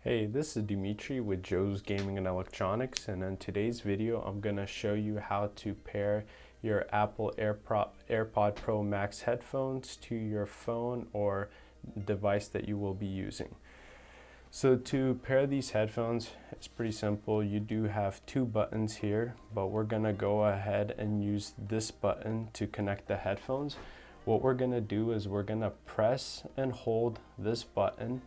Hey, this is Dimitri with Joe's Gaming and Electronics, and in today's video I'm going to show you how to pair your Apple AirPod Pro Max headphones to your phone or device that you will be using. So to pair these headphones, it's pretty simple. You do have two buttons here, but we're going to go ahead and use this button to connect the headphones. What we're going to do is we're going to press and hold this button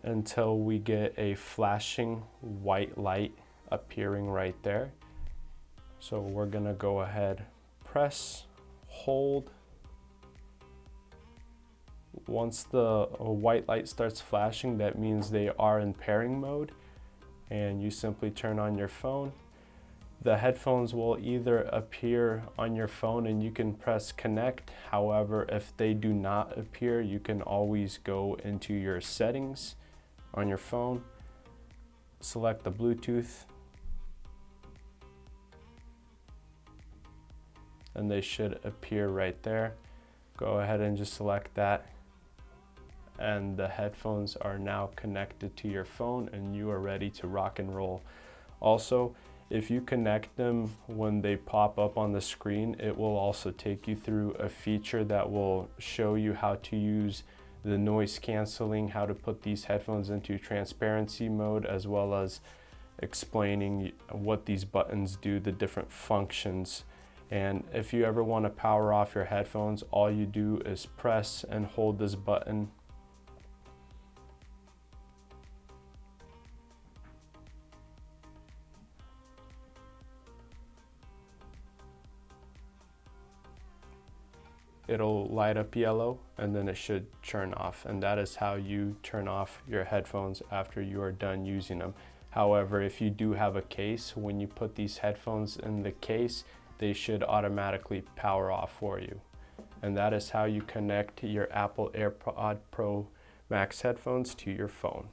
until we get a flashing white light appearing right there. So we're gonna go ahead, press, hold. Once the white light starts flashing, that means they are in pairing mode, and you simply turn on your phone. The headphones will either appear on your phone and you can press connect. However, if they do not appear, you can always go into your settings on your phone, select the Bluetooth, and they should appear right there. Go ahead and just select that, and the headphones are now connected to your phone and you are ready to rock and roll. Also, if you connect them when they pop up on the screen, it will also take you through a feature that will show you how to use the noise canceling, how to put these headphones into transparency mode, as well as explaining what these buttons do, the different functions. And if you ever want to power off your headphones, all you do is press and hold this button. It'll light up yellow and then it should turn off, and that is how you turn off your headphones after you are done using them. However, if you do have a case, when you put these headphones in the case, they should automatically power off for you. And that is how you connect your Apple AirPod Pro Max headphones to your phone.